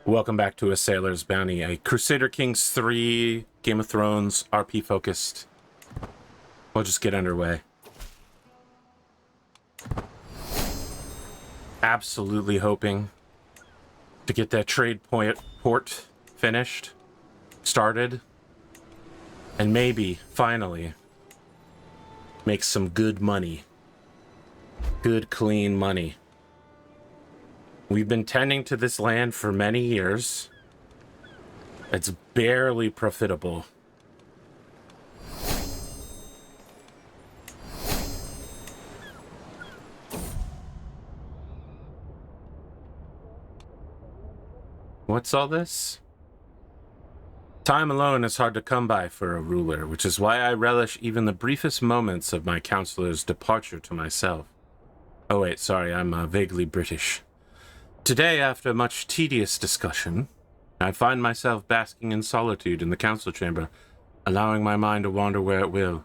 Welcome back to A Sailor's Bounty, a Crusader Kings 3 Game of Thrones RP focused. We'll just get underway. Absolutely hoping to get that trade port finished, started, and maybe, finally, make some good money. Good, clean money. We've been tending to this land for many years. It's barely profitable. What's all this? Time alone is hard to come by for a ruler, which is why I relish even the briefest moments of my counselor's departure to myself. Oh wait, sorry, I'm vaguely British. Today, after much tedious discussion, I find myself basking in solitude in the council chamber, allowing my mind to wander where it will.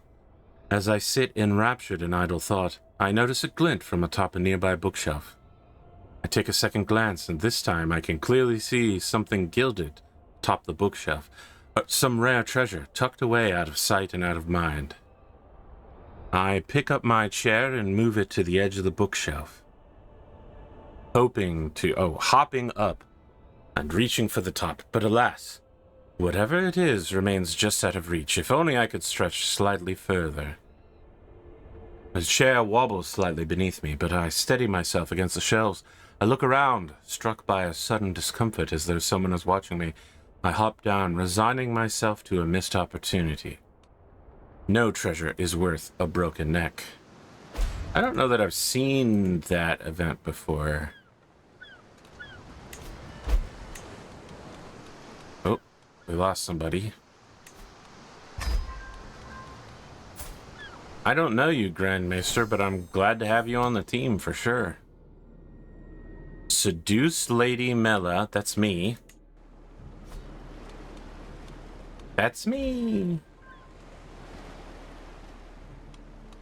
As I sit enraptured in idle thought, I notice a glint from atop a nearby bookshelf. I take a second glance, and this time I can clearly see something gilded atop the bookshelf, some rare treasure tucked away out of sight and out of mind. I pick up my chair and move it to the edge of the bookshelf, hopping up and reaching for the top, but alas, whatever it is remains just out of reach. If only I could stretch slightly further. The chair wobbles slightly beneath me, but I steady myself against the shelves. I look around, struck by a sudden discomfort as though someone is watching me. I hop down, resigning myself to a missed opportunity. No treasure is worth a broken neck. I don't know that I've seen that event before. Oh, we lost somebody. I don't know you, Grand Maester, but I'm glad to have you on the team for sure. Seduced Lady Mella, that's me. That's me.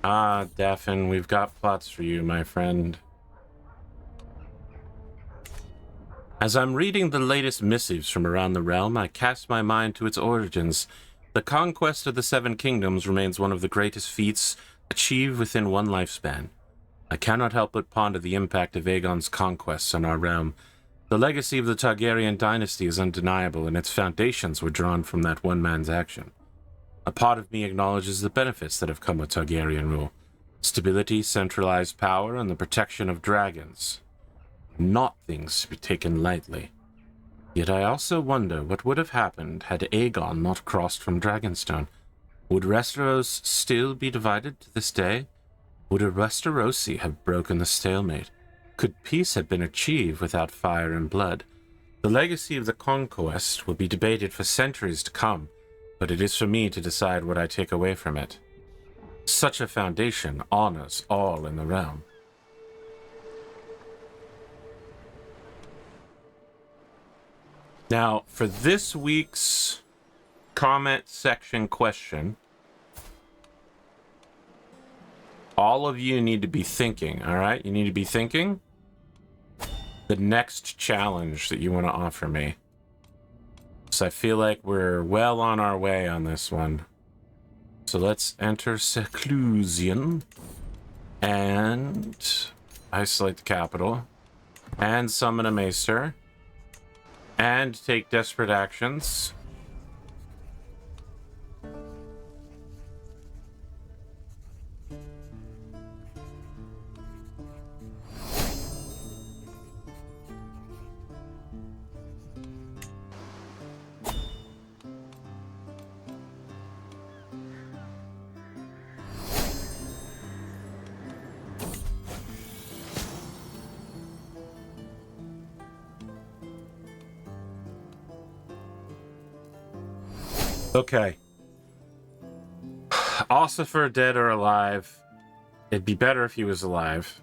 Ah, Daffin, we've got plots for you, my friend. As I'm reading the latest missives from around the realm, I cast my mind to its origins. The conquest of the Seven Kingdoms remains one of the greatest feats achieved within one lifespan. I cannot help but ponder the impact of Aegon's conquests on our realm. The legacy of the Targaryen dynasty is undeniable, and its foundations were drawn from that one man's action. A part of me acknowledges the benefits that have come with Targaryen rule. Stability, centralized power, and the protection of dragons. Not things to be taken lightly. Yet I also wonder what would have happened had Aegon not crossed from Dragonstone. Would Westeros still be divided to this day? Would a Westerosi have broken the stalemate? Could peace have been achieved without fire and blood? The legacy of the conquest will be debated for centuries to come, but it is for me to decide what I take away from it. Such a foundation honors all in the realm. Now, for this week's comment section question, all of you need to be thinking, all right? You need to be thinking the next challenge that you want to offer me. So I feel like we're well on our way on this one. So let's enter seclusion and isolate the capital and summon a maester and take desperate actions. Okay. Ossifer dead or alive? It'd be better if he was alive.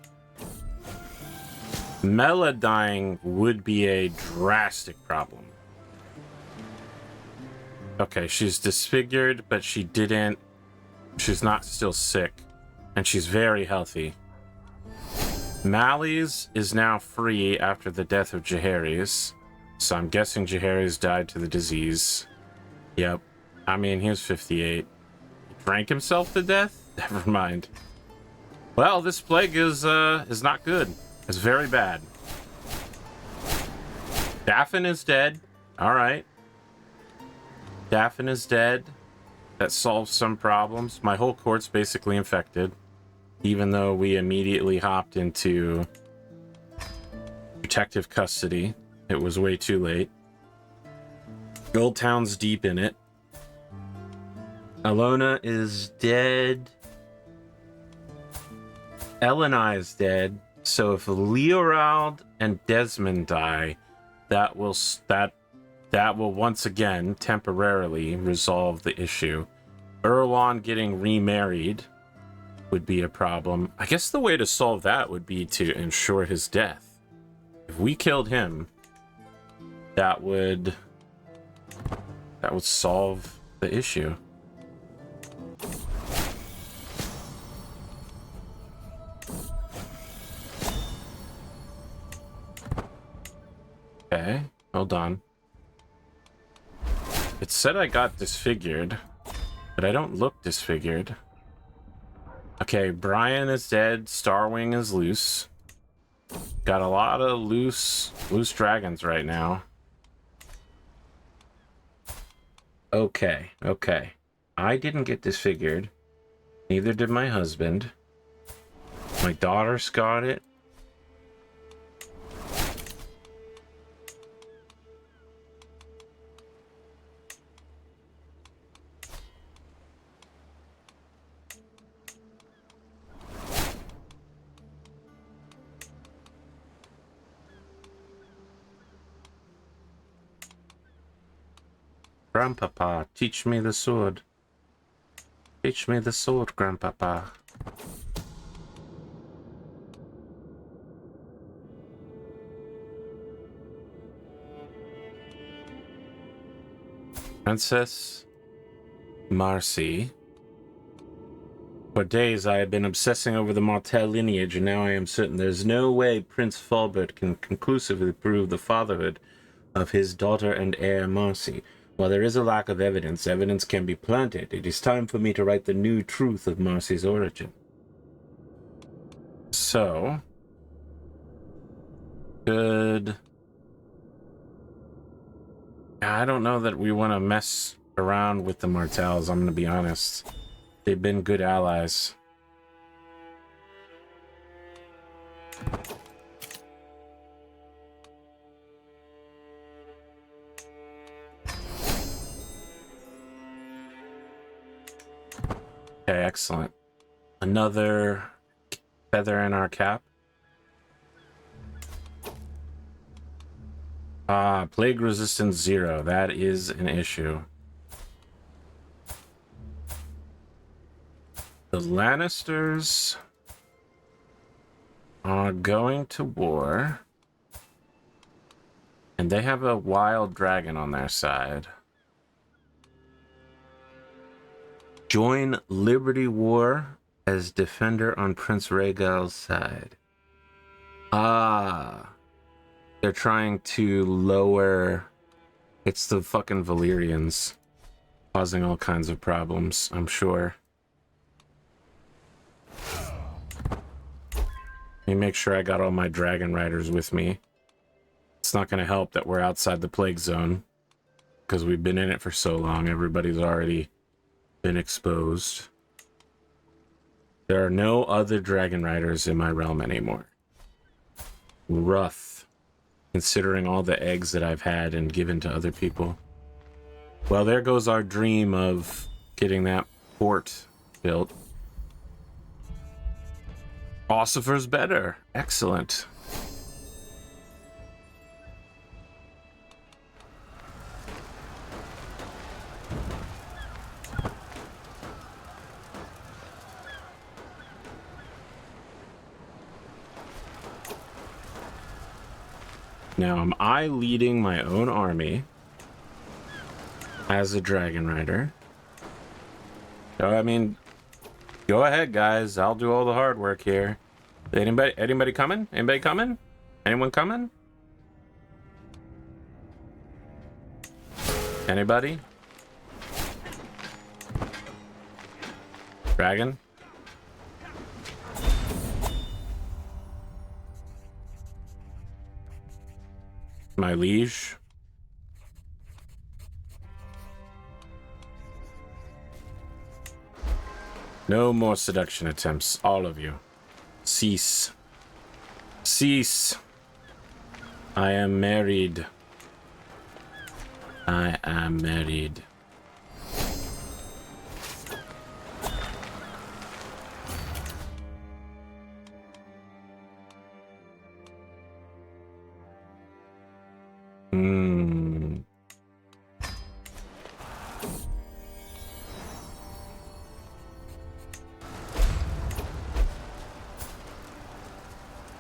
Mella dying would be a drastic problem. Okay, she's disfigured, but she's not still sick. And she's very healthy. Mally's is now free after the death of Jaehaerys. So I'm guessing Jaehaerys died to the disease. Yep. I mean, he was 58. He drank himself to death? Never mind. Well, this plague is not good. It's very bad. Daffin is dead. All right. Daffin is dead. That solves some problems. My whole court's basically infected, even though we immediately hopped into protective custody. It was way too late. Gold Town's deep in it. Alona is dead. Elenai is dead. So if Leorald and Desmond die, that will once again temporarily resolve the issue. Erlon getting remarried would be a problem. I guess the way to solve that would be to ensure his death. If we killed him, that would solve the issue. Okay, hold on. It said I got disfigured, but I don't look disfigured. Okay, Brian is dead. Starwing is loose. Got a lot of loose dragons right now. Okay. I didn't get disfigured. Neither did my husband. My daughter's got it. Grandpapa, teach me the sword. Teach me the sword, Grandpapa. Princess Marcy. For days I have been obsessing over the Martell lineage, and now I am certain there's no way Prince Falbert can conclusively prove the fatherhood of his daughter and heir Marcy. While there is a lack of evidence, evidence can be planted. It is time for me to write the new truth of Marcy's origin. So, good. I don't know that we want to mess around with the Martells, I'm going to be honest. They've been good allies. Okay, excellent. Another feather in our cap. Plague resistance 0. That is an issue. The Lannisters are going to war. And they have a wild dragon on their side. Join Liberty War as defender on Prince Rhaegal's side. They're trying to lower... It's the fucking Valyrians. Causing all kinds of problems, I'm sure. Let me make sure I got all my dragon riders with me. It's not going to help that we're outside the plague zone. Because we've been in it for so long, everybody's already been exposed. There are no other dragon riders in my realm anymore. Rough. Considering all the eggs that I've had and given to other people. Well, there goes our dream of getting that port built. Ossifer's better. Excellent. Now, am I leading my own army as a dragon rider? So, I mean, go ahead, guys. I'll do all the hard work here. Anybody coming? Anybody coming? Anyone coming? Anybody? Dragon? My liege? No more seduction attempts, all of you. Cease. Cease. I am married. I am married.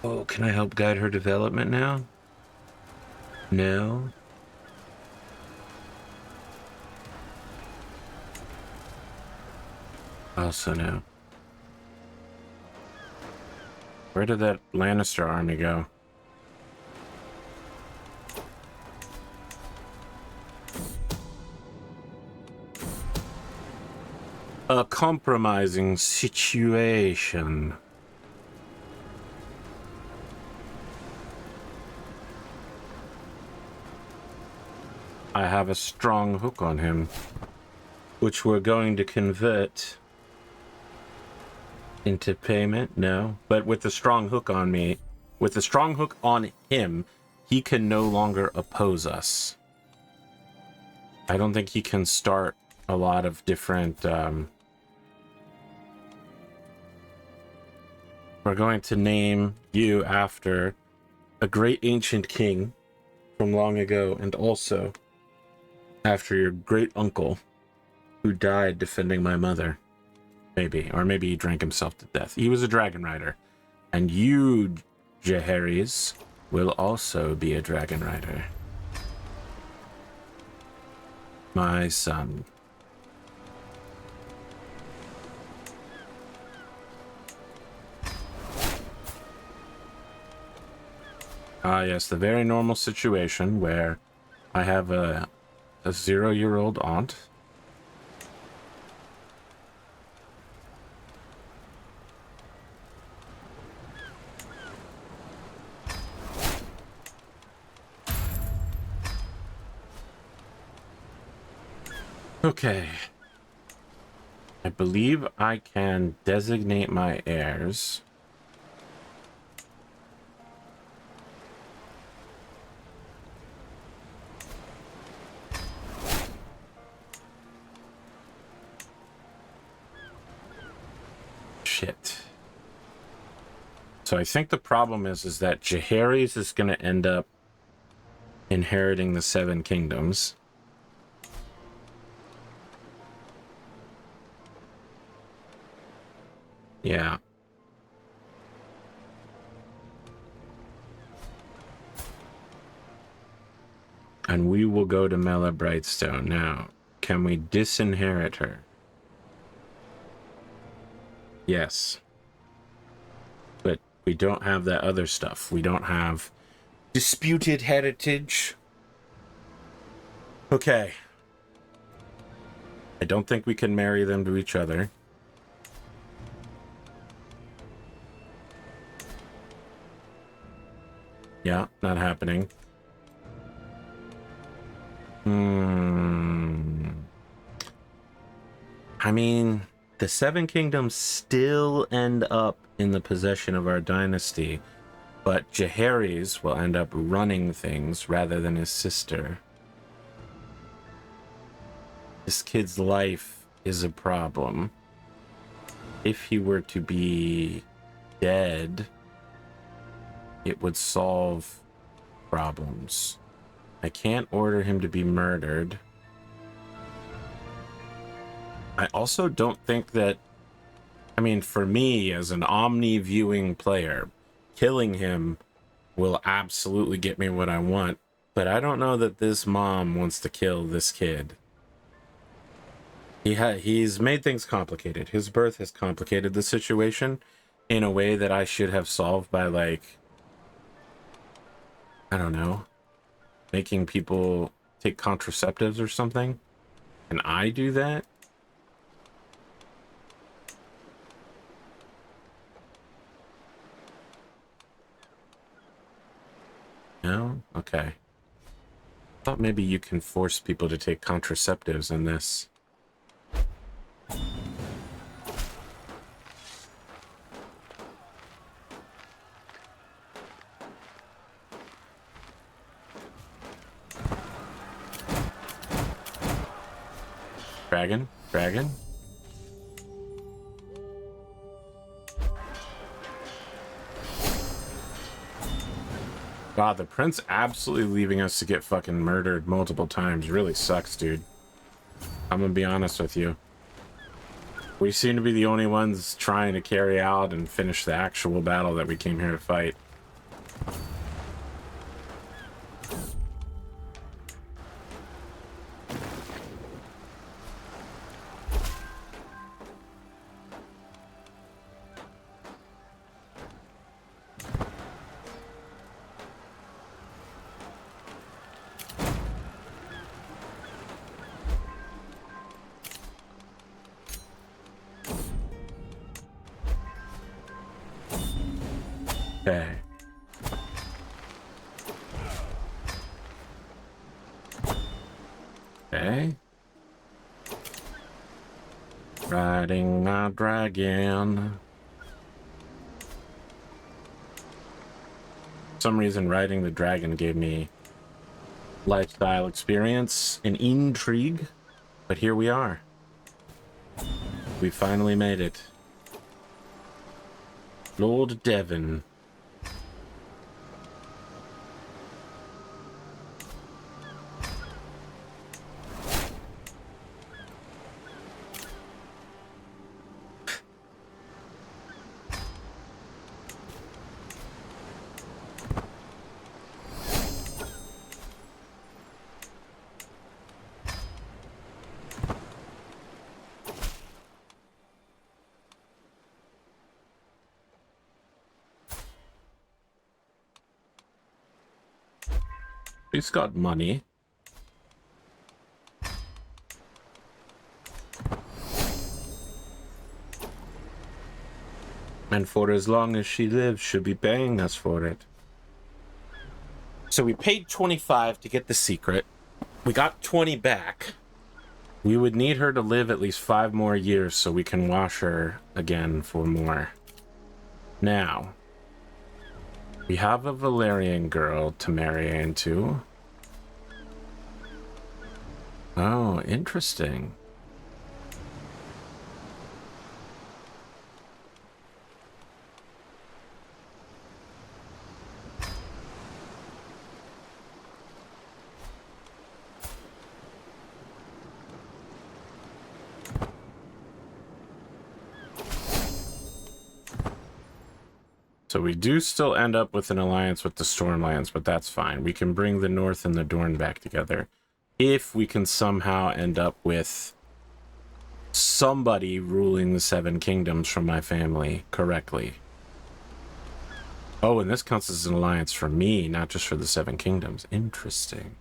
Oh, can I help guide her development now? No. Also no. Where did that Lannister army go? A compromising situation. I have a strong hook on him, which we're going to convert into payment. No, but with the strong hook on me, with the strong hook on him, he can no longer oppose us. I don't think he can start a lot of different we're going to name you after a great ancient king from long ago, and also after your great uncle who died defending my mother. Maybe, or maybe he drank himself to death. He was a dragon rider. And you, Jaehaerys, will also be a dragon rider. My son. Ah, yes, the very normal situation where I have a 0-year-old aunt. Okay. I believe I can designate my heirs. Shit. So I think the problem is that Jaehaerys is going to end up inheriting the 7 kingdoms. Yeah. And we will go to Mella Brightstone. Now, can we disinherit her? Yes. But we don't have that other stuff. We don't have disputed heritage. Okay. I don't think we can marry them to each other. Yeah, not happening. I mean, the 7 kingdoms still end up in the possession of our dynasty, but Jaehaerys will end up running things rather than his sister. This kid's life is a problem. If he were to be dead, it would solve problems. I can't order him to be murdered. I also don't think that, I mean, for me as an omni-viewing player, killing him will absolutely get me what I want, but I don't know that this mom wants to kill this kid. He's made things complicated. His birth has complicated the situation in a way that I should have solved by, like, I don't know, making people take contraceptives or something? Can I do that? No? Okay. I thought maybe you can force people to take contraceptives in this. Dragon? Dragon? God, the prince absolutely leaving us to get fucking murdered multiple times really sucks, dude. I'm gonna be honest with you. We seem to be the only ones trying to carry out and finish the actual battle that we came here to fight. Okay. Okay. Riding my dragon. For some reason, riding the dragon gave me lifestyle experience and intrigue, but here we are. We finally made it. Lord Devon. He's got money. And for as long as she lives, she'll be paying us for it. So we paid 25 to get the secret. We got 20 back. We would need her to live at least 5 more years so we can wash her again for more. Now, we have a Valyrian girl to marry into. Oh, interesting. So we do still end up with an alliance with the Stormlands, but that's fine. We can bring the North and the Dorne back together. If we can somehow end up with somebody ruling the 7 kingdoms from my family correctly. Oh, and this counts as an alliance for me, not just for the 7 kingdoms. Interesting.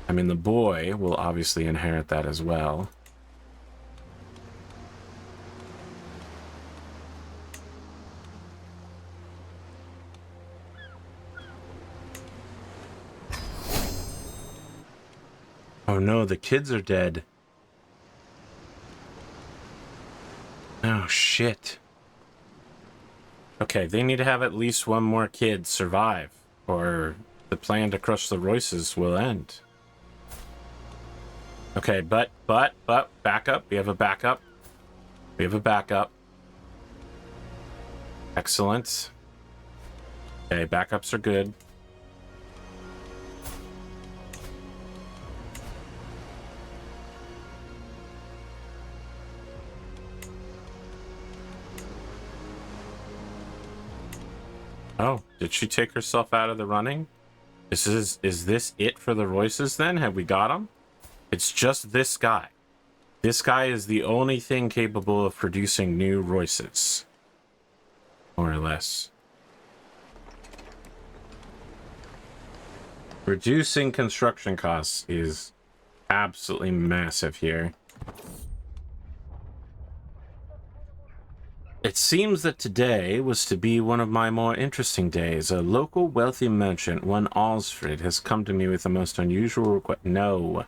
I mean, the boy will obviously inherit that as well. Oh no, the kids are dead. Oh shit. Okay, they need to have at least one more kid survive, or the plan to crush the Royces will end. Okay, but, backup. We have a backup. We have a backup. Excellent. Okay, backups are good. Oh, did she take herself out of the running? Is this it for the Royces then? Have we got them? It's just this guy. This guy is the only thing capable of producing new Royces. More or less. Reducing construction costs is absolutely massive here. It seems that today was to be one of my more interesting days. A local wealthy merchant, one Osfrid, has come to me with the most unusual request. No.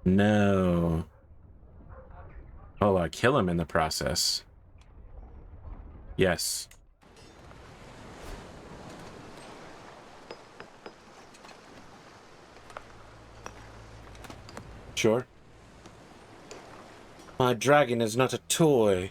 No. Oh, I kill him in the process. Yes. Sure. My dragon is not a toy.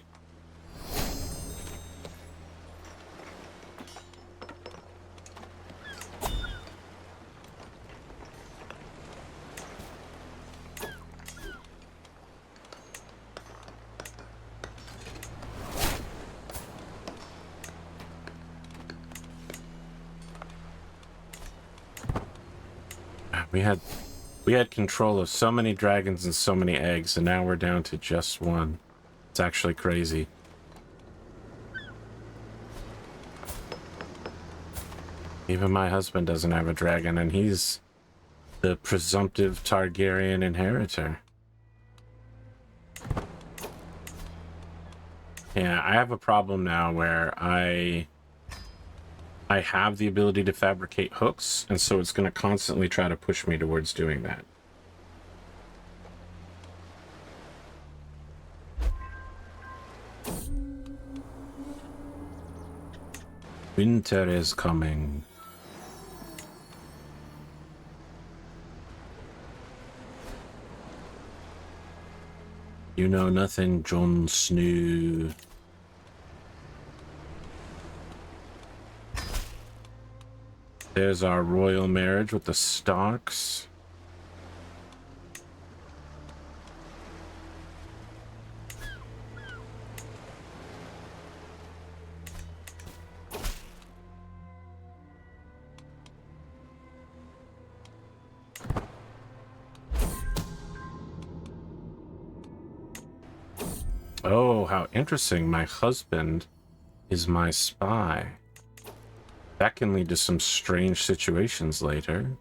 We had control of so many dragons and so many eggs, and now we're down to just one. It's actually crazy. Even my husband doesn't have a dragon, and he's the presumptive Targaryen inheritor. Yeah, I have a problem now where I have the ability to fabricate hooks, and so it's going to constantly try to push me towards doing that. Winter is coming. You know nothing, Jon Snow. There's our royal marriage with the Starks. Oh, how interesting. My husband is my spy. That can lead to some strange situations later,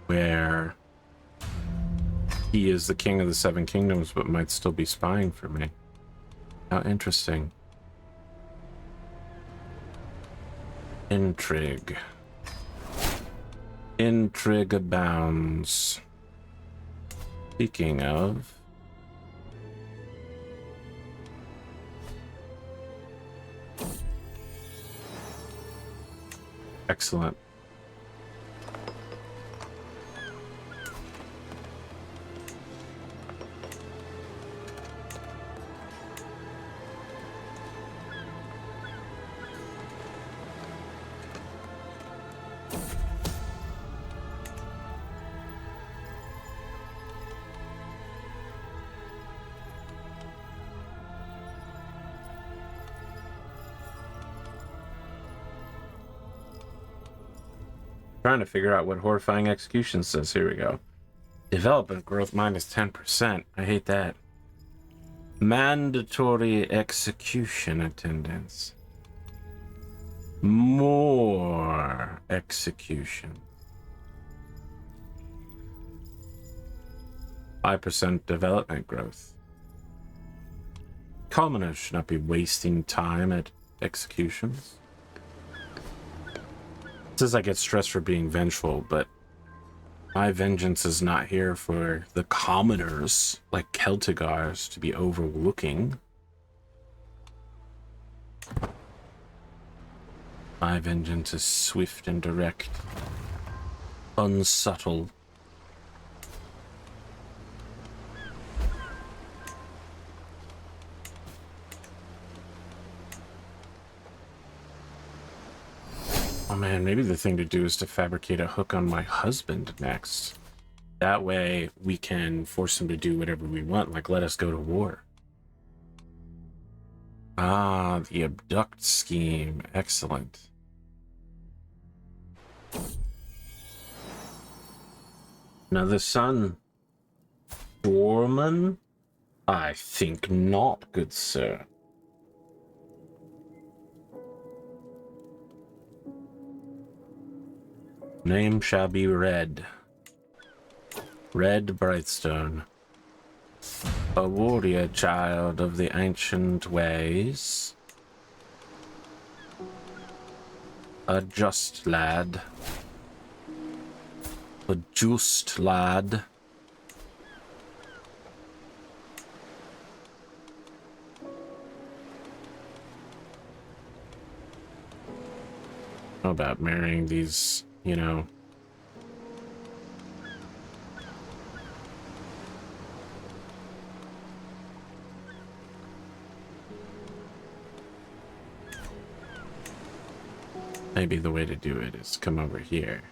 where he is the king of the Seven Kingdoms, but might still be spying for me. How interesting. Intrigue. Intrigue abounds. Speaking of... Excellent. Trying to figure out what horrifying execution says. Here we go. Development growth minus 10%. I hate that. Mandatory execution attendance. More execution. 5% development growth. Commoners should not be wasting time at executions. It says I get stressed for being vengeful, but my vengeance is not here for the commoners, like Celtigars, to be overlooking. My vengeance is swift and direct, unsubtle. Oh man, maybe the thing to do is to fabricate a hook on my husband next. That way we can force him to do whatever we want, like let us go to war. Ah, the abduct scheme. Excellent. Now the son, Dorman? I think not, good sir. Name shall be Red. Red Brightstone. A warrior child of the ancient ways. A just lad. A just lad. How about marrying these, you know, maybe the way to do it is come over here.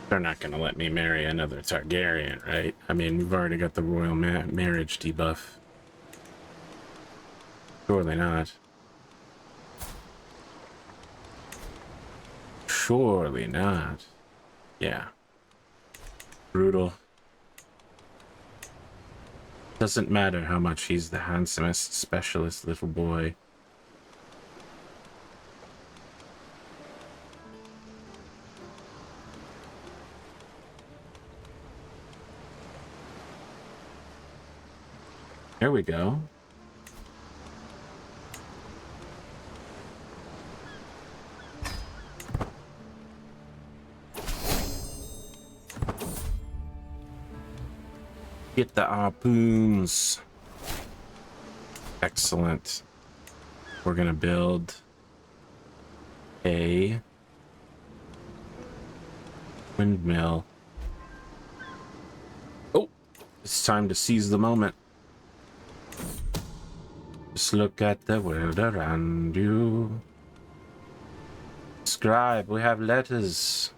They're not going to let me marry another Targaryen, right? I mean, we've already got the royal marriage debuff. Surely not. Surely not. Yeah. Brutal. Doesn't matter how much he's the handsomest specialist little boy. There we go. Get the harpoons. Excellent. We're gonna build a windmill. Oh, it's time to seize the moment. Just look at the world around you. Scribe, we have letters.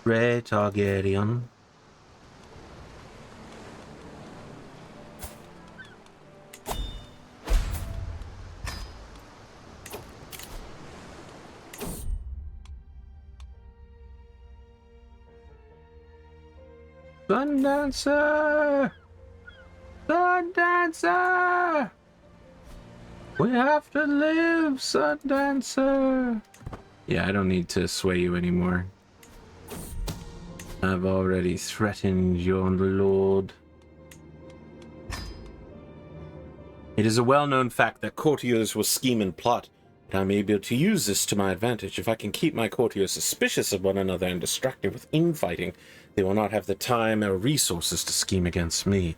Ray Targaryen. Sundancer! Sundancer! We have to live, Sundancer! Yeah, I don't need to sway you anymore. I've already threatened your lord. It is a well-known fact that courtiers will scheme and plot, but I'm able to use this to my advantage. If I can keep my courtiers suspicious of one another and distracted with infighting, they will not have the time or resources to scheme against me.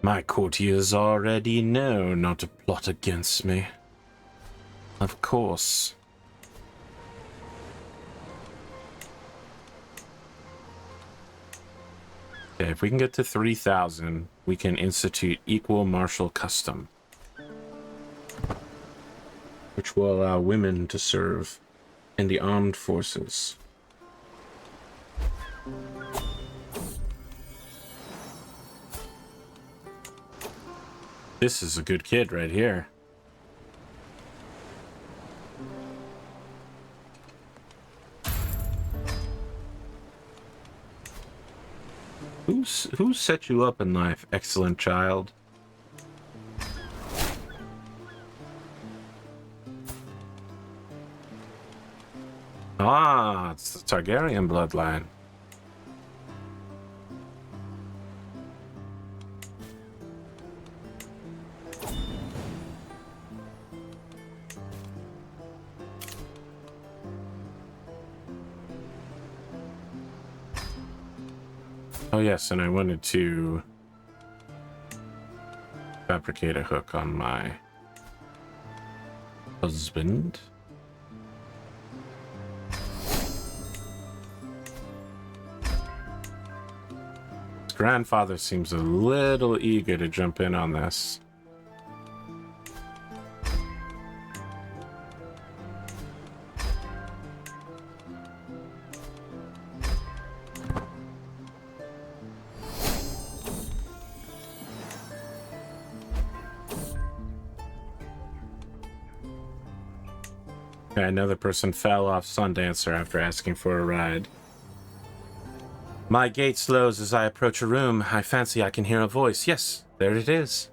My courtiers already know not to plot against me. Of course. Okay, if we can get to 3,000, we can institute equal martial custom, which will allow women to serve in the armed forces. This is a good kid right here. Who set you up in life, excellent child? Ah, it's the Targaryen bloodline. Oh yes, and I wanted to fabricate a hook on my husband. His grandfather seems a little eager to jump in on this. Okay, another person fell off Sundancer after asking for a ride. My gait slows as I approach a room. I fancy I can hear a voice. Yes, there it is.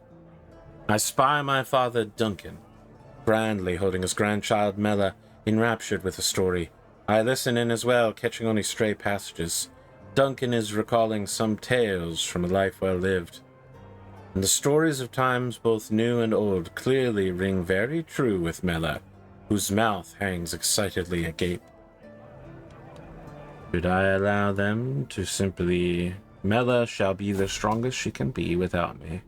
I spy my father, Duncan, grandly holding his grandchild, Mella, enraptured with the story. I listen in as well, catching only stray passages. Duncan is recalling some tales from a life well lived. And the stories of times both new and old clearly ring very true with Mella, whose mouth hangs excitedly agape. Should I allow them to simply... Mella shall be the strongest she can be without me.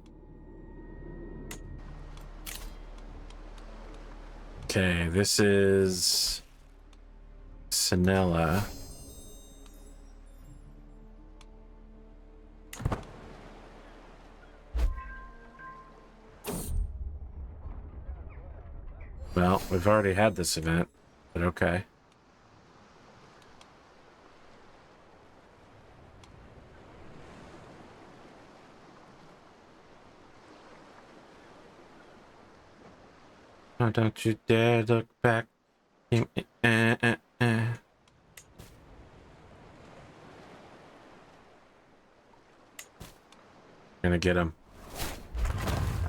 Okay, this is... Sinella. Well, we've already had this event, but okay. Oh, don't you dare look back. Gonna get him.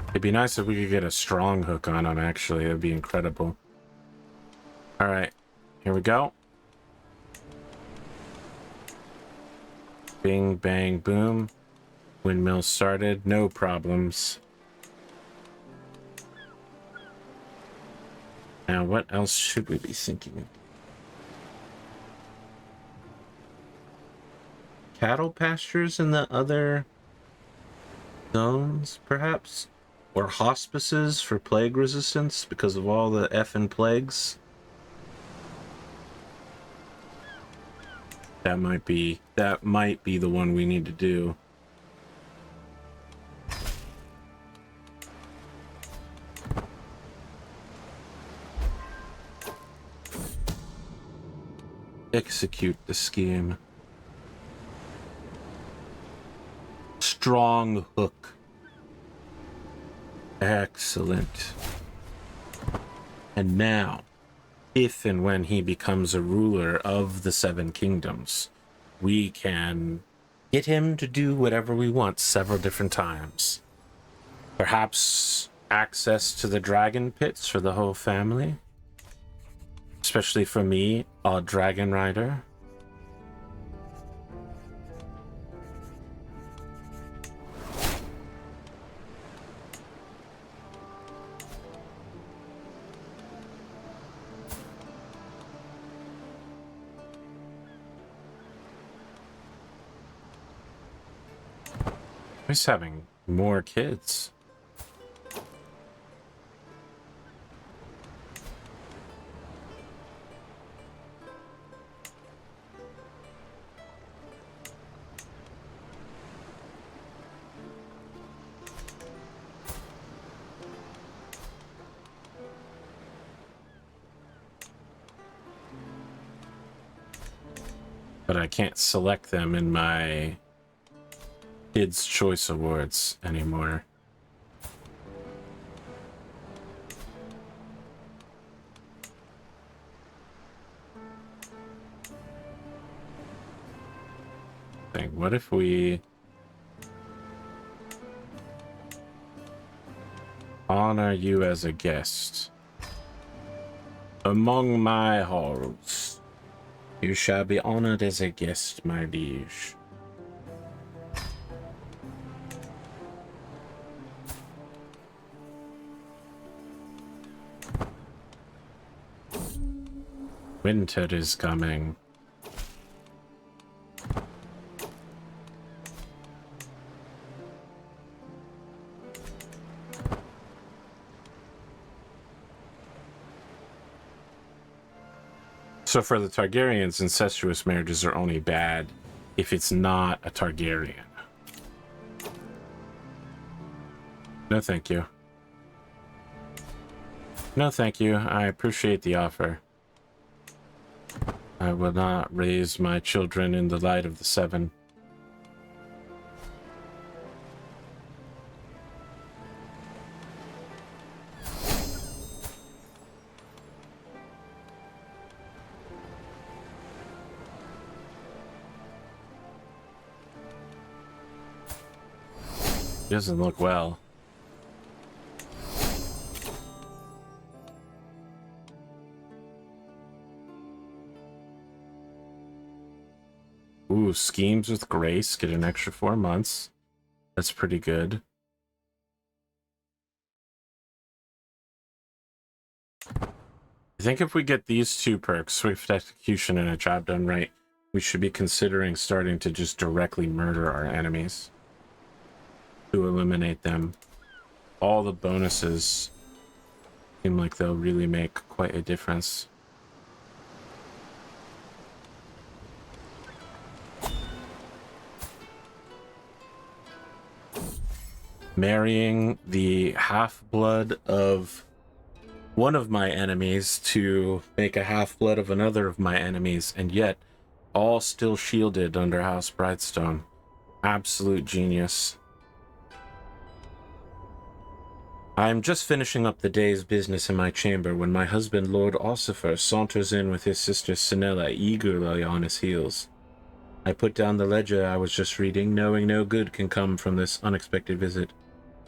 It'd be nice if we could get a strong hook on him, actually. It'd be incredible. Alright, here we go. Bing, bang, boom. Windmill started, no problems. Now, what else should we be thinking? Cattle pastures in the other zones, perhaps? Or hospices for plague resistance because of all the effing plagues? That might be the one we need to do. Execute the scheme. Strong hook. Excellent. And now, if and when he becomes a ruler of the Seven Kingdoms, we can get him to do whatever we want several different times. Perhaps access to the dragon pits for the whole family. Especially for me, a dragon rider. He's having more kids. But I can't select them in my Kids' Choice Awards anymore. What if we honor you as a guest? Among my halls, you shall be honored as a guest, my liege. Winter is coming. So for the Targaryens, incestuous marriages are only bad if it's not a Targaryen. No, thank you. No, thank you. I appreciate the offer. I will not raise my children in the light of the Seven. Doesn't look well. Ooh, schemes with grace. Get an extra 4 months. That's pretty good. I think if we get these 2 perks, swift execution and a job done right, we should be considering starting to just directly murder our enemies to eliminate them. All the bonuses seem like they'll really make quite a difference. Marrying the half-blood of one of my enemies to make a half-blood of another of my enemies, and yet all still shielded under House Brightstone. Absolute genius. I am just finishing up the day's business in my chamber when my husband, Lord Ossifer, saunters in with his sister Sinella eagerly on his heels. I put down the ledger I was just reading, knowing no good can come from this unexpected visit.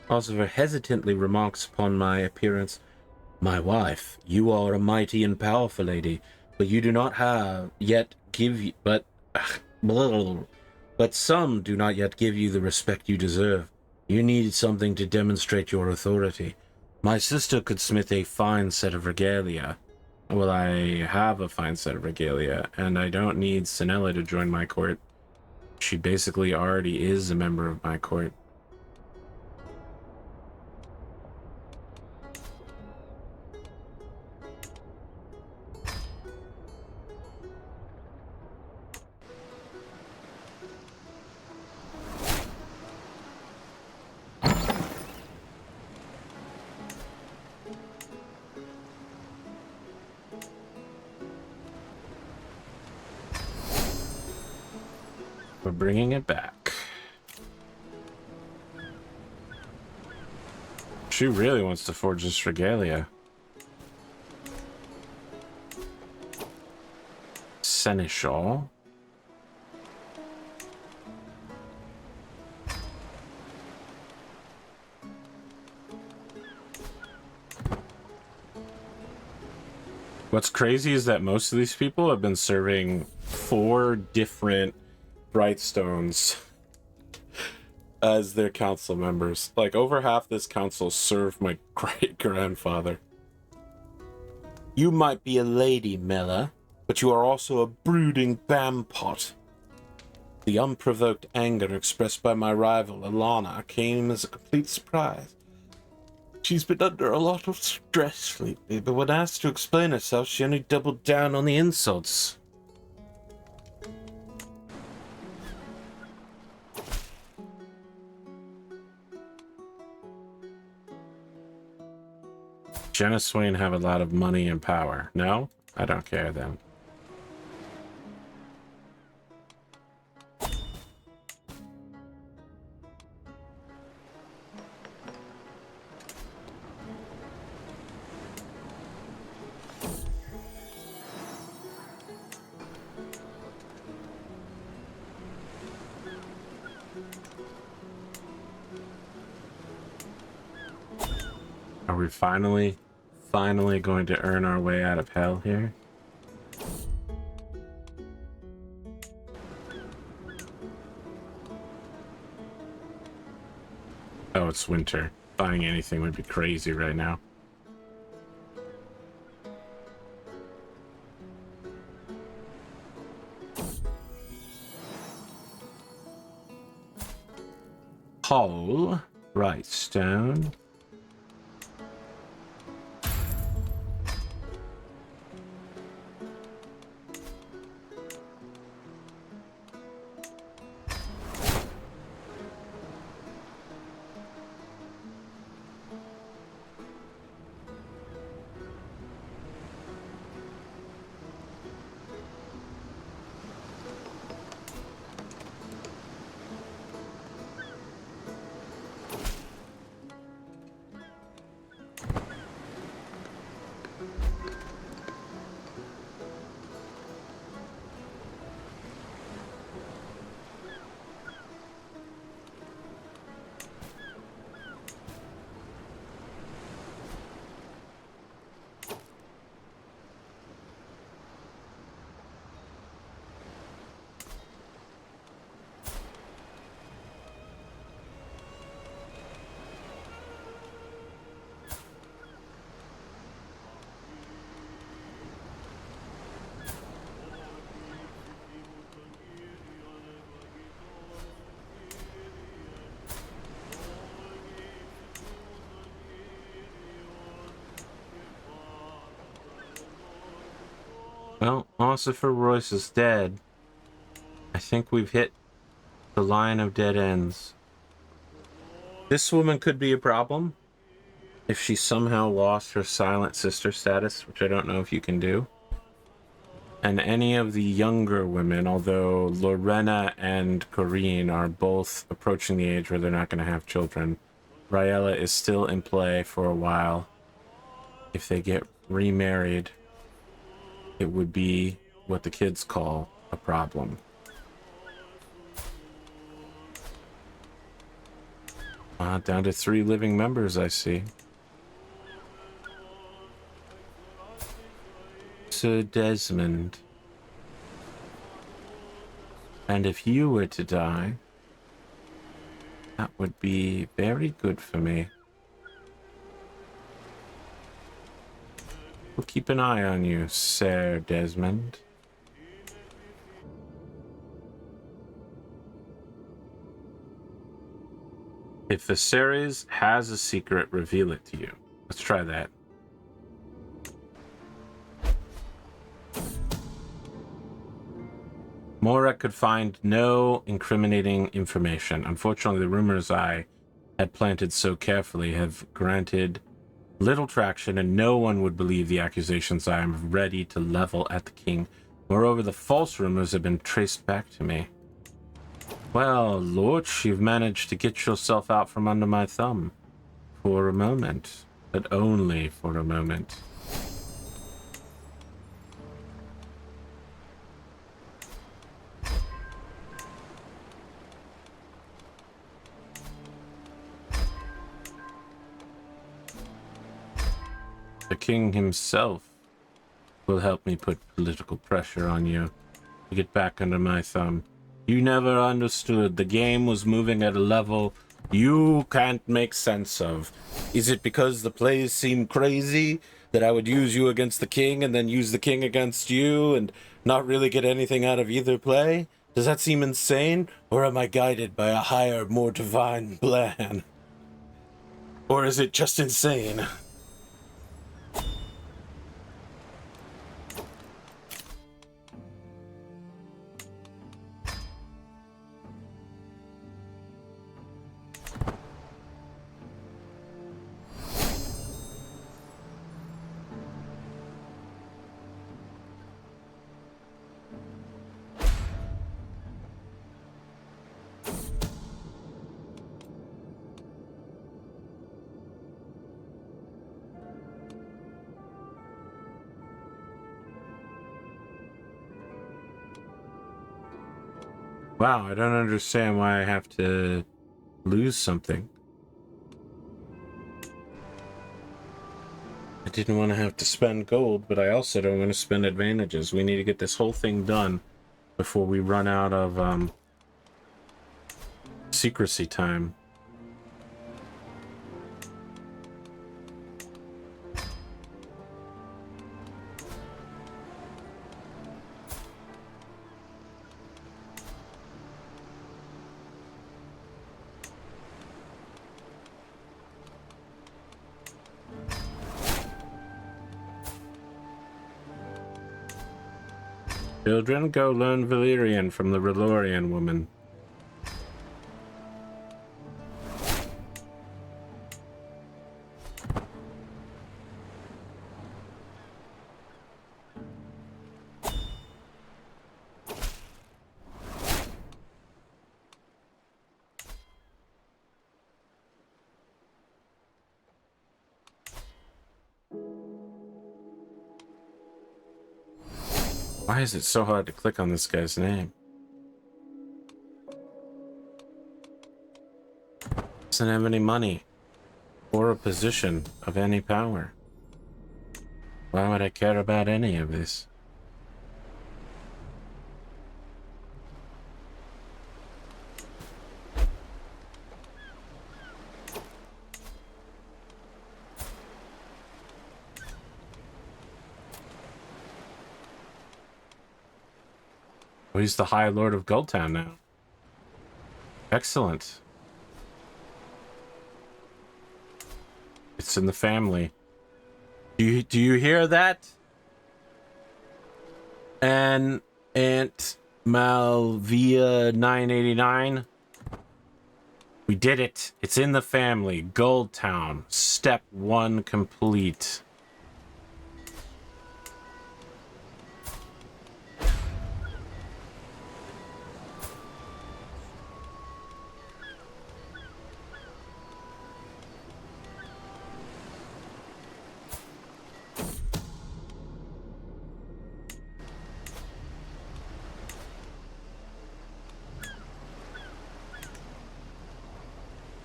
Ossifer hesitantly remarks upon my appearance. My wife, you are a mighty and powerful lady, but you do not have yet give you, but some do not yet give you the respect you deserve. You need something to demonstrate your authority. My sister could smith a fine set of regalia. Well, I have a fine set of regalia, and I don't need Sinella to join my court. She basically already is a member of my court. We're bringing it back. She really wants to forge this regalia. Seneschal. What's crazy is that most of these people have been serving 4 different Brightstones as their council members. Like, over half this council served my great-grandfather. You might be a lady, Mella, but you are also a brooding bampot. The unprovoked anger expressed by my rival, Alana, came as a complete surprise. She's been under a lot of stress lately, but when asked to explain herself, she only doubled down on the insults. Jenna Swain have a lot of money and power. No? I don't care then. Are we finally going to earn our way out of hell here? Oh, it's winter. Buying anything would be crazy right now. Mella Brightstone. Philosopher Royce is dead. I think we've hit the line of dead ends. This woman could be a problem if she somehow lost her silent sister status, which I don't know if you can do. And any of the younger women, although Lorena and Corinne are both approaching the age where they're not going to have children, Raella is still in play for a while. If they get remarried, it would be what the kids call a problem. Down to 3 living members, I see. Sir Desmond. And if you were to die, that would be very good for me. We'll keep an eye on you, Sir Desmond. If Viserys has a secret, reveal it to you. Let's try that. Mora could find no incriminating information. Unfortunately, the rumors I had planted so carefully have granted little traction, and no one would believe the accusations I am ready to level at the king. Moreover, the false rumors have been traced back to me. Well, Lorch, you've managed to get yourself out from under my thumb. For a moment. But only for a moment. The king himself will help me put political pressure on you to get back under my thumb. You never understood. The game was moving at a level you can't make sense of. Is it because the plays seem crazy that I would use you against the king and then use the king against you and not really get anything out of either play? Does that seem insane? Or am I guided by a higher, more divine plan? Or is it just insane? Wow, I don't understand why I have to lose something. I didn't want to have to spend gold, but I also don't want to spend advantages. We need to get this whole thing done before we run out of secrecy time. Children, go learn Valyrian from the Valyrian woman. Why is it so hard to click on this guy's name? Doesn't have any money or a position of any power. Why would I care about any of this? Oh, he's the High Lord of Gulltown now. Excellent. It's in the family. Do you hear that? And Aunt Malvia 989. We did it. It's in the family. Gold Town. Step 1 complete.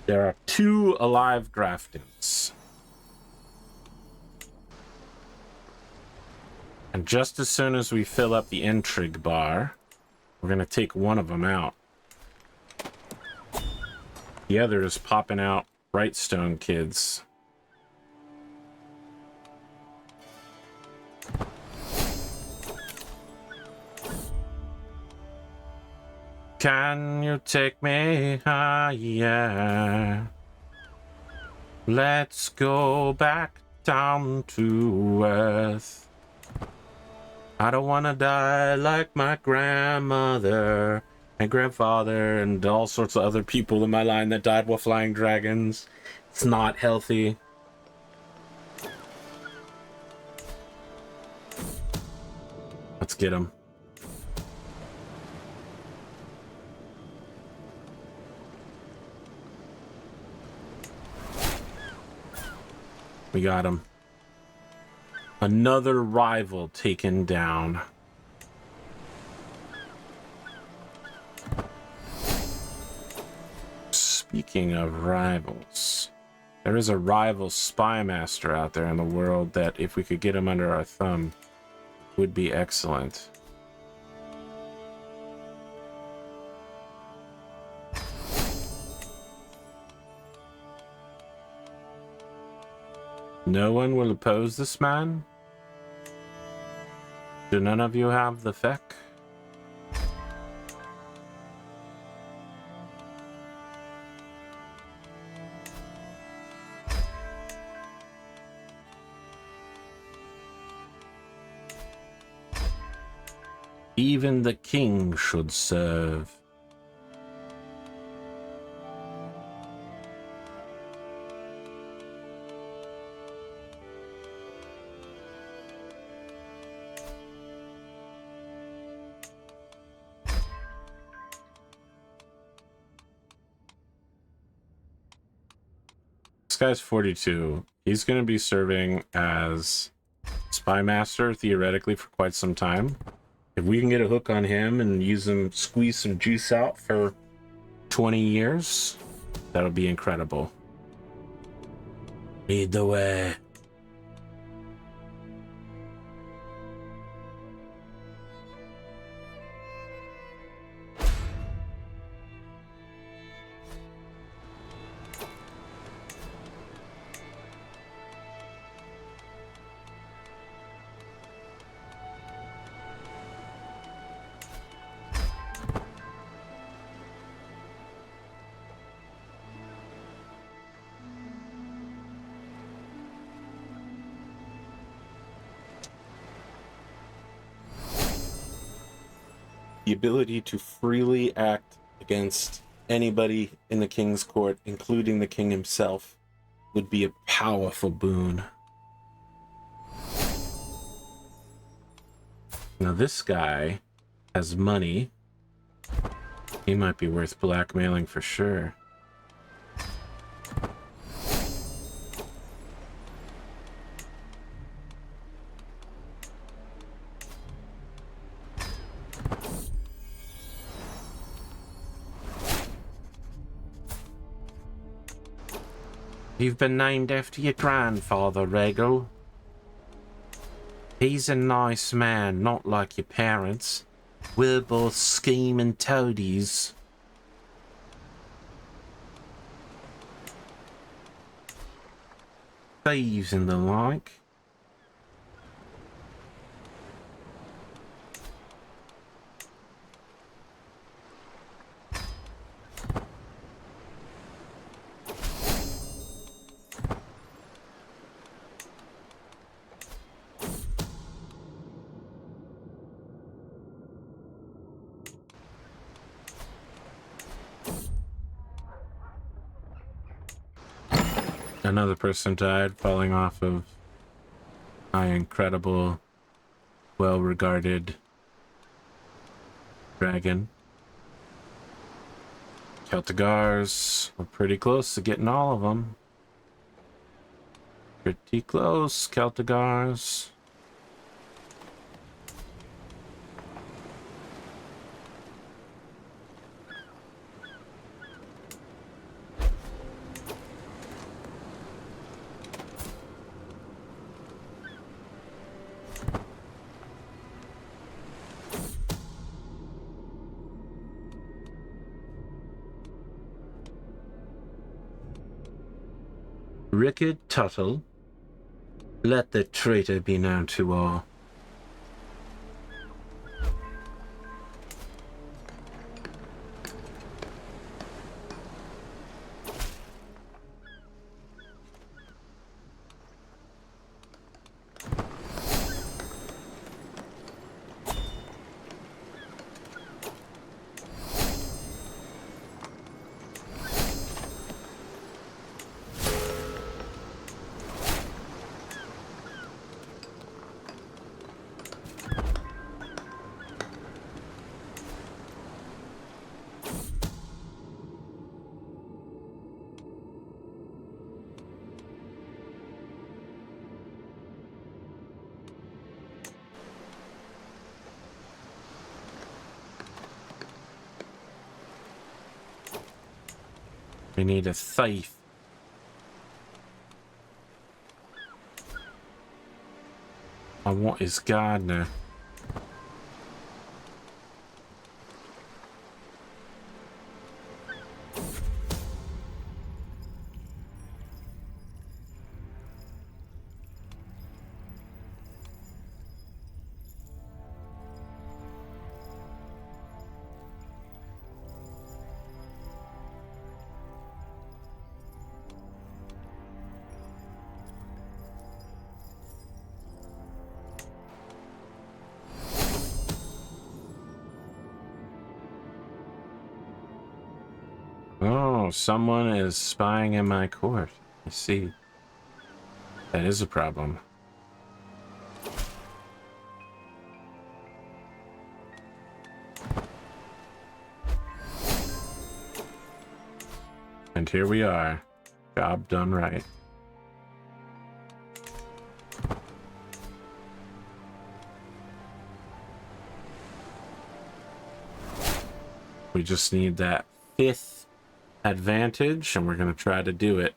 There are 2 alive Graftons. And just as soon as we fill up the intrigue bar, we're going to take one of them out. The other is popping out Brightstone kids. Can you take me higher? Let's go back down to earth. I don't want to die like my grandmother and grandfather and all sorts of other people in my line that died while flying dragons. It's not healthy. Let's get him. We got him. Another rival taken down. Speaking of rivals, there is a rival spy master out there in the world that, if we could get him under our thumb, would be excellent. No one will oppose this man? Do none of you have the feck? Even the king should serve. This guy's 42. He's going to be serving as spy master theoretically for quite some time. If we can get a hook on him and use him, squeeze some juice out for 20 years, that'll be incredible. Lead the way. The ability to freely act against anybody in the king's court, including the king himself, would be a powerful boon. Now this guy has money. He might be worth blackmailing for sure. You've been named after your grandfather, Regal. He's a nice man, not like your parents. We're both scheming toadies. Thieves and the like. Another person died falling off of my incredible, well-regarded dragon. Celtigars. We're pretty close to getting all of them. Pretty close, Celtigars. Rickard Tuttle, let the traitor be known to all. We need a thief. I want his gardener. Oh, someone is spying in my court. I see. That is a problem. And here we are. Job done right. We just need that 5th advantage, and we're going to try to do it.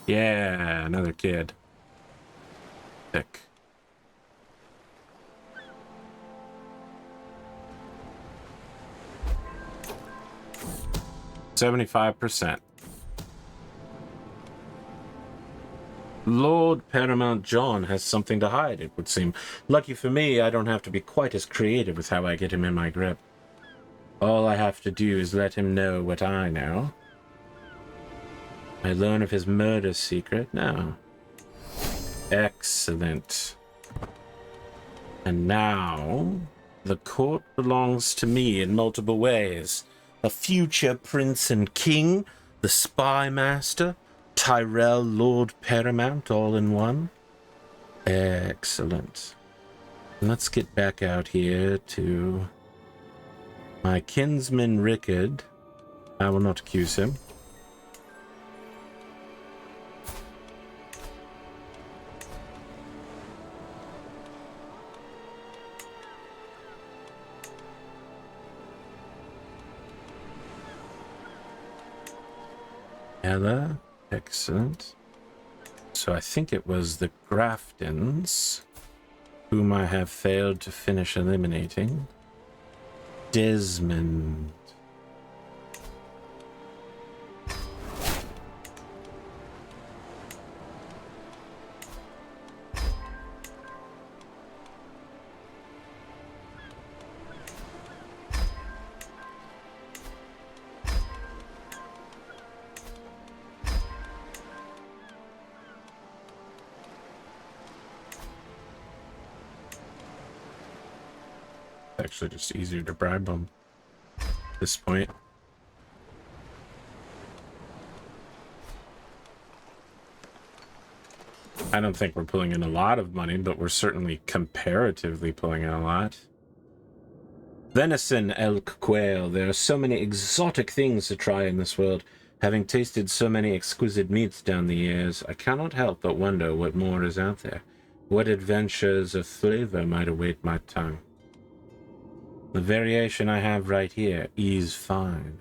Yeah, another kid. Sick. $75%. Lord Paramount John has something to hide, it would seem. Lucky for me, I don't have to be quite as creative with how I get him in my grip. All I have to do is let him know what I know. I learn of his murder secret now. Excellent. And now, the court belongs to me in multiple ways. A future prince and king, the spy master, Tyrell Lord Paramount, all in one. Excellent. Let's get back out here to my kinsman Rickard. I will not accuse him. Mella, excellent. So I think it was the Graftons whom I have failed to finish eliminating. Desmond. actually just easier to bribe them at this point. I don't think we're pulling in a lot of money, but we're certainly comparatively pulling in a lot. Venison, elk, quail. There are so many exotic things to try in this world. Having tasted so many exquisite meats down the years, I cannot help but wonder what more is out there. What adventures of flavor might await my tongue. The variation I have right here is fine.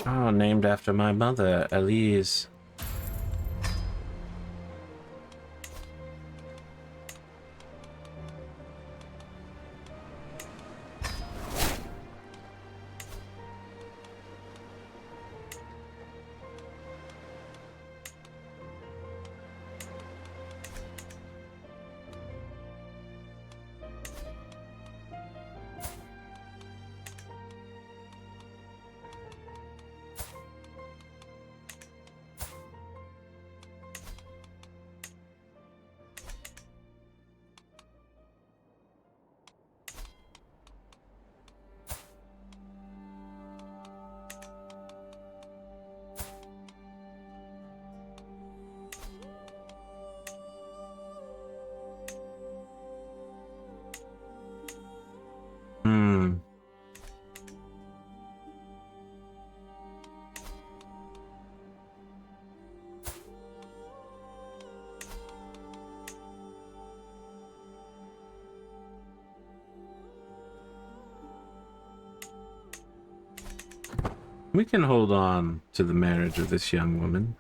Oh, named after my mother, Elise. We can hold on to the marriage of this young woman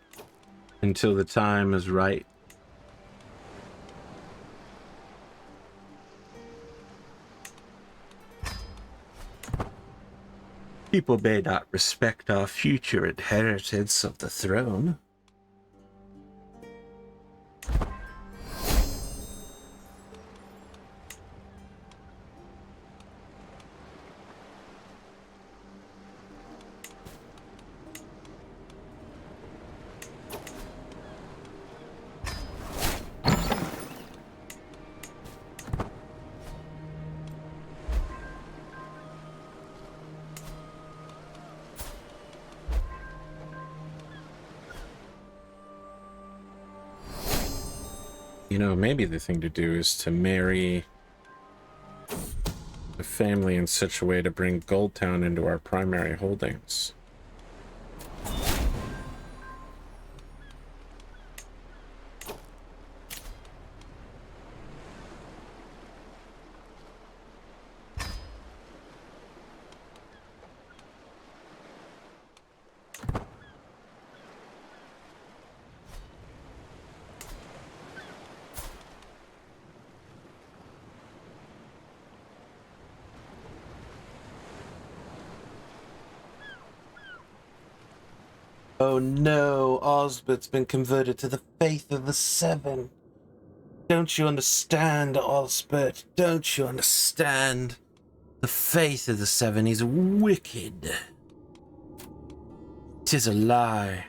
until the time is right. People may not respect our future inheritance of the throne. You know, maybe the thing to do is to marry a family in such a way to bring Goldtown into our primary holdings. Oh no, Osbert's been converted to the faith of the Seven. Don't you understand, Osbert? Don't you understand? The faith of the Seven is wicked. 'Tis a lie.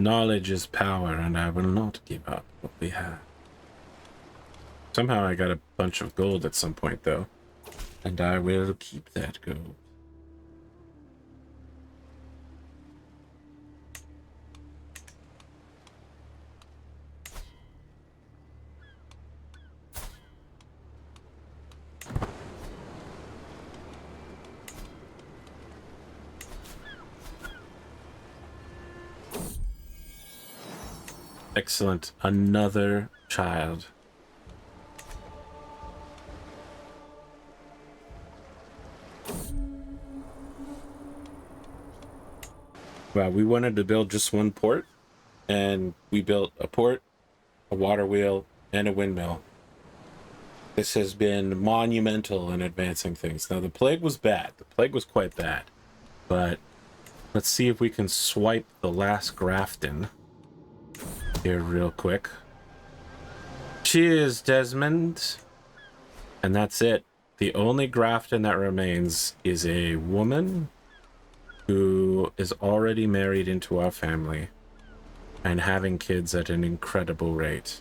Knowledge is power, and I will not give up what we have. Somehow I got a bunch of gold at some point, though, and I will keep that gold. Excellent. Another child. Well, we wanted to build just one port, and we built a port, a water wheel, and a windmill. This has been monumental in advancing things. Now, the plague was bad. The plague was quite bad. But let's see if we can swipe the last Grafton here real quick. Cheers, Desmond. And that's it. The only Grafton that remains is a woman who is already married into our family and having kids at an incredible rate.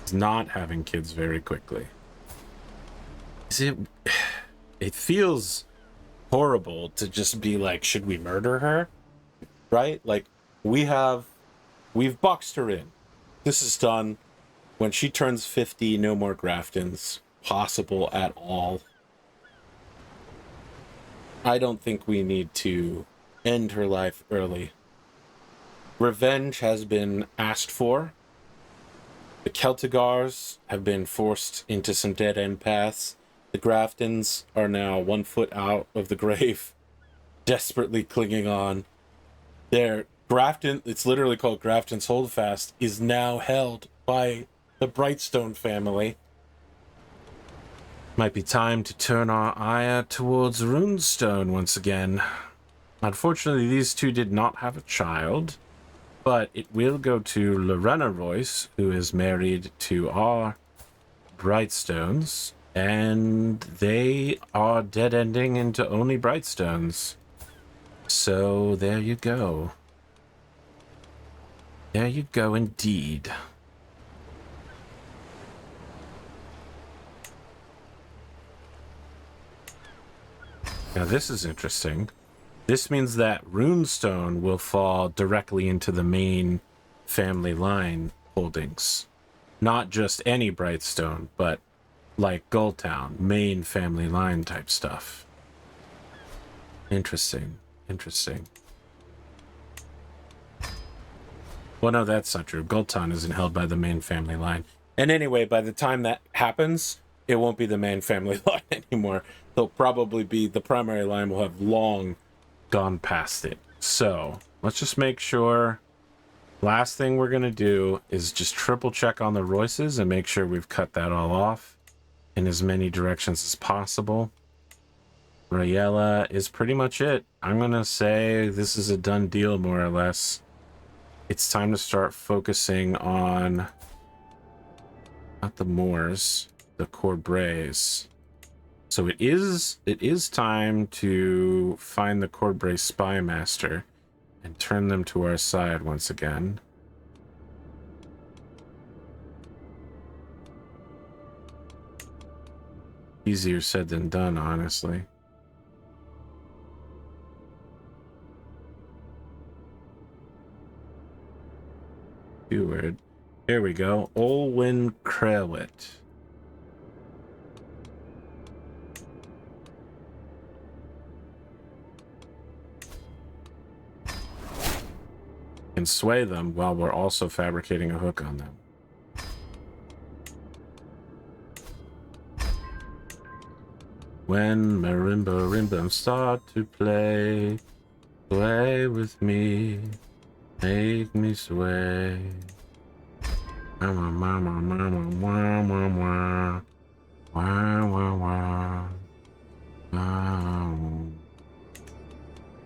Is not having kids very quickly. It feels horrible to just be like, should we murder her? Right? Like, we've boxed her in. This is done. When she turns 50, no more Graftons possible at all. I don't think we need to end her life early. Revenge has been asked for. The Celtigars have been forced into some dead-end paths. The Graftons are now 1 foot out of the grave, desperately clinging on. Their Grafton, it's literally called Grafton's Holdfast, is now held by the Brightstone family. Might be time to turn our ire towards Runestone once again. Unfortunately, these two did not have a child, but it will go to Lorena Royce, who is married to our Brightstones, and they are dead-ending into only Brightstones. So there you go. There you go indeed. Now this is interesting. This means that Runestone will fall directly into the main family line holdings. Not just any Brightstone, but like Gulltown, main family line type stuff. Interesting. Interesting. Well, no, that's not true. Gulltown isn't held by the main family line. And anyway, by the time that happens, it won't be the main family line anymore. They'll probably be, the primary line will have long gone past it. So let's just make sure. Last thing we're going to do is just triple check on the Royces and make sure we've cut that all off in as many directions as possible. Rayella is pretty much it. I'm going to say this is a done deal, more or less. It's time to start focusing on, not the Moors, the Corbrays. So it is time to find the Corbray Spy Master and turn them to our side once again. Easier said than done, honestly. Keyword. Here we go. Olwyn Crewit. Can sway them while we're also fabricating a hook on them. When marimba rimbas start to play, sway with me, make me sway.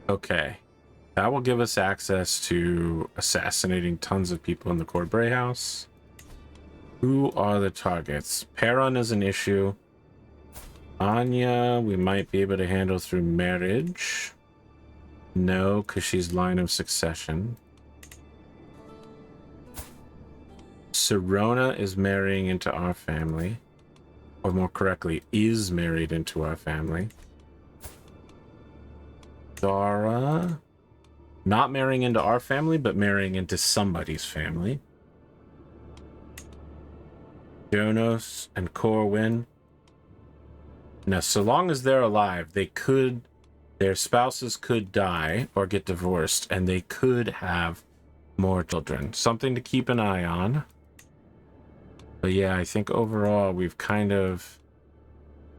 Okay. That will give us access to assassinating tons of people in the Corbray house. Who are the targets? Perron is an issue. Anya, we might be able to handle through marriage. No, because she's line of succession. Serona is marrying into our family. Or more correctly, is married into our family. Dara... not marrying into our family, but marrying into somebody's family. Jonas and Corwin. Now, so long as they're alive, they could Their spouses could die or get divorced, and they could have more children. Something to keep an eye on. But yeah, I think overall we've kind of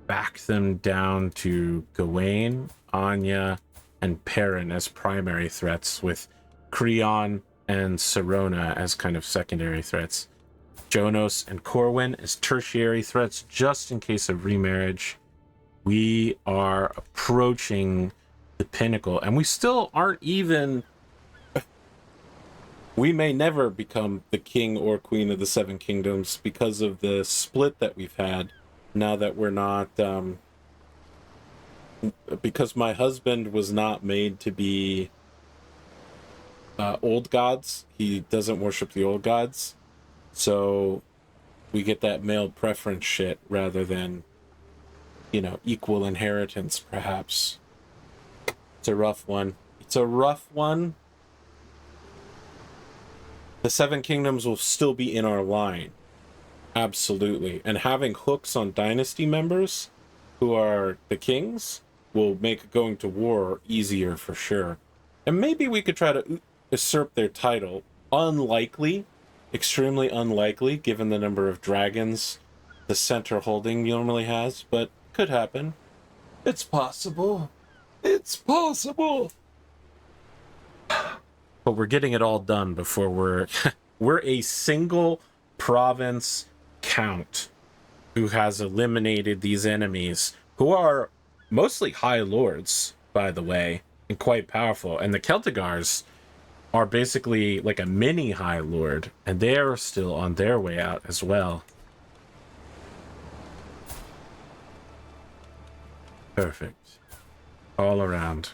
backed them down to Gawain, Anya, and Perrin as primary threats, with Creon and Serona as kind of secondary threats. Jonos and Corwin as tertiary threats, just in case of remarriage. We are approaching the pinnacle, and we still aren't even... We may never become the king or queen of the Seven Kingdoms because of the split that we've had, now that we're not... because my husband was not made to be old gods. He doesn't worship the old gods. So we get that male preference shit rather than, you know, equal inheritance, perhaps. It's a rough one. It's a rough one. The Seven Kingdoms will still be in our line. Absolutely. And having hooks on dynasty members who are the kings will make going to war easier for sure. And maybe we could try to usurp their title. Unlikely. Extremely unlikely, given the number of dragons the center holding normally has, but could happen. It's possible. It's possible. But we're getting it all done before we're a single province count who has eliminated these enemies, who are mostly high lords, by the way, and quite powerful. And the Celtigars are basically like a mini high lord, and they're still on their way out as well. Perfect. All around.